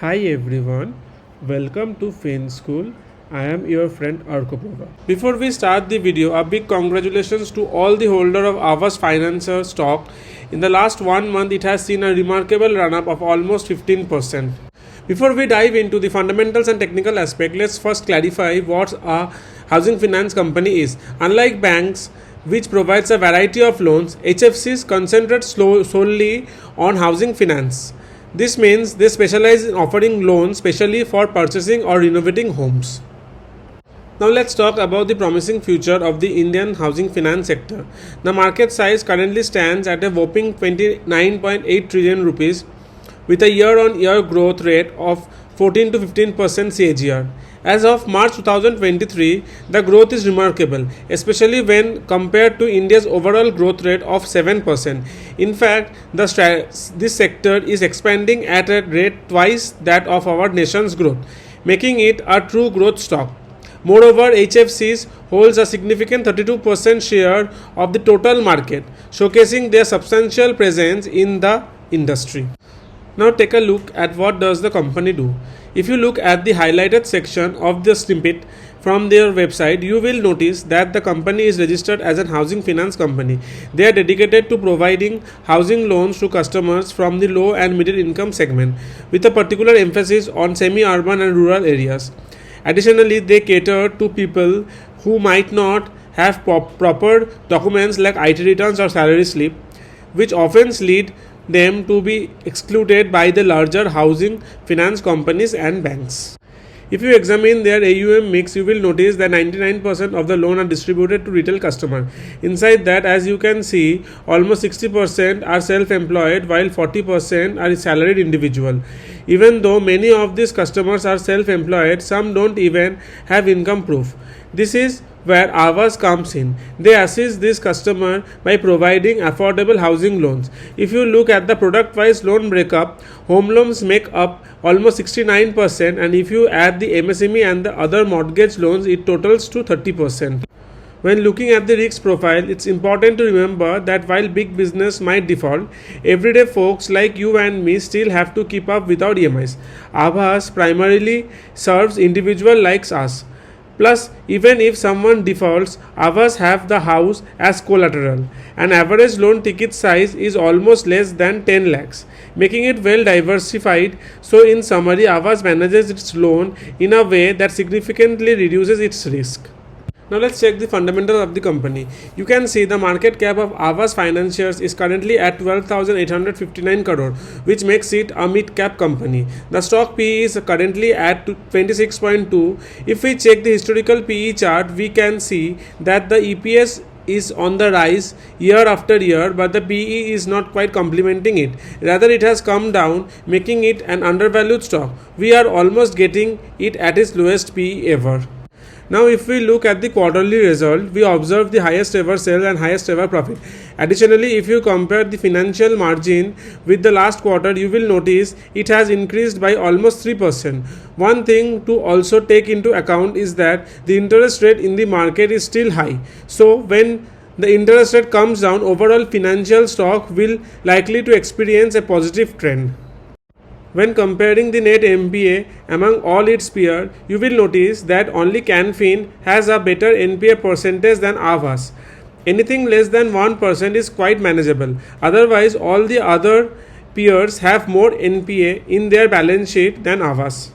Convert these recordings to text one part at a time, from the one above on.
Hi everyone, welcome to Fin School. I am your friend Arkaprava. Before we start the video, a big congratulations to all the holder of Aavas Financiers stock. In the last 1 month, it has seen a remarkable run-up of almost 15%. Before we dive into the fundamentals and technical aspect, let's first clarify what a housing finance company is. Unlike banks, which provides a variety of loans, HFCs concentrate solely on housing finance. This means they specialize in offering loans specially for purchasing or renovating homes. Now let's talk about the promising future of the Indian housing finance sector. The market size currently stands at a whopping 29.8 trillion rupees with a year-on-year growth rate of 14 to 15% CAGR. As of March 2023, the growth is remarkable, especially when compared to India's overall growth rate of 7%. In fact, this sector is expanding at a rate twice that of our nation's growth, making it a true growth stock. Moreover, HFCs holds a significant 32% share of the total market, showcasing their substantial presence in the industry. Now take a look at what does the company do. If you look at the highlighted section of the snippet from their website, you will notice that the company is registered as a housing finance company. They are dedicated to providing housing loans to customers from the low and middle income segment, with a particular emphasis on semi-urban and rural areas. Additionally, they cater to people who might not have proper documents like IT returns or salary slip, which often lead them to be excluded by the larger housing finance companies and banks. If you examine their AUM mix, you will notice that 99% of the loan are distributed to retail customers. Inside that, as you can see, almost 60% are self-employed while 40% are salaried individual. Even though many of these customers are self-employed, some don't even have income proof. This is where Aavas comes in. They assist this customer by providing affordable housing loans. If you look at the product-wise loan breakup, home loans make up almost 69%, and if you add the MSME and the other mortgage loans, it totals to 30%. When looking at the risk profile, it's important to remember that while big business might default, everyday folks like you and me still have to keep up without EMIs. Aavas primarily serves individuals like us. Plus, even if someone defaults, Aavas have the house as collateral. An average loan ticket size is almost less than 10 lakhs, making it well diversified. So in summary, Aavas manages its loan in a way that significantly reduces its risk. Now let's check the fundamentals of the company. You can see the market cap of Aavas Financiers is currently at 12,859 crore, which makes it a mid-cap company. The stock PE is currently at 26.2. If we check the historical PE chart, we can see that the EPS is on the rise year after year, but the PE is not quite complementing it. Rather, it has come down, making it an undervalued stock. We are almost getting it at its lowest PE ever. Now if we look at the quarterly result, we observe the highest ever sales and highest ever profit. Additionally, if you compare the financial margin with the last quarter, you will notice it has increased by almost 3%. One thing to also take into account is that the interest rate in the market is still high. So when the interest rate comes down, overall financial stock will likely to experience a positive trend. When comparing the net NPA among all its peers, you will notice that only Canfin has a better NPA percentage than Aavas. Anything less than 1% is quite manageable. Otherwise, all the other peers have more NPA in their balance sheet than Aavas.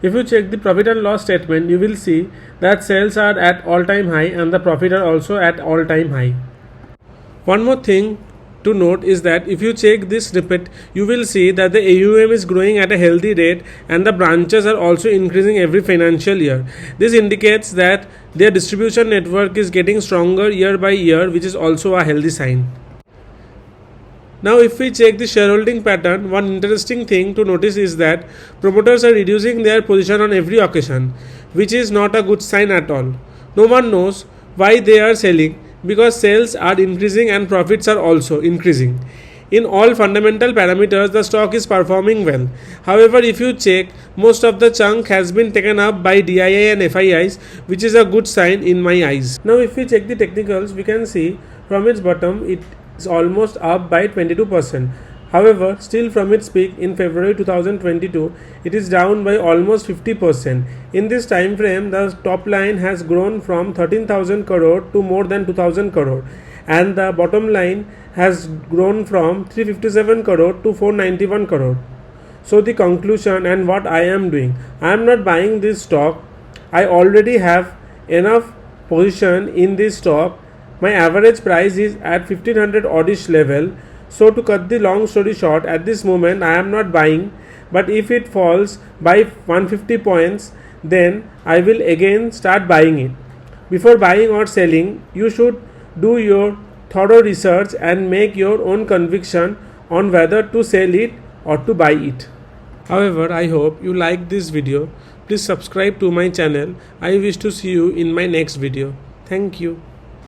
If you check the profit and loss statement, you will see that sales are at all-time high and the profit are also at all-time high. One more thing to note is that if you check this snippet, you will see that the AUM is growing at a healthy rate and the branches are also increasing every financial year. This indicates that their distribution network is getting stronger year by year, which is also a healthy sign. Now if we check the shareholding pattern, one interesting thing to notice is that promoters are reducing their position on every occasion, which is not a good sign at all. No one knows why they are selling, because sales are increasing and profits are also increasing. In all fundamental parameters, the stock is performing well. However, if you check, most of the chunk has been taken up by DIA and FIIs, which is a good sign in my eyes. Now if we check the technicals, we can see from its bottom it is almost up by 22%. However, still from its peak in February 2022, it is down by almost 50%. In this time frame, the top line has grown from 13,000 crore to more than 2,000 crore, and the bottom line has grown from 357 crore to 491 crore. So the conclusion and what I am doing, I am not buying this stock. I already have enough position in this stock. My average price is at 1500 oddish level. So to cut the long story short, at this moment I am not buying, but if it falls by 150 points, then I will again start buying it. Before buying or selling, you should do your thorough research and make your own conviction on whether to sell it or to buy it. However, I hope you like this video. Please subscribe to my channel. I wish to see you in my next video. Thank you.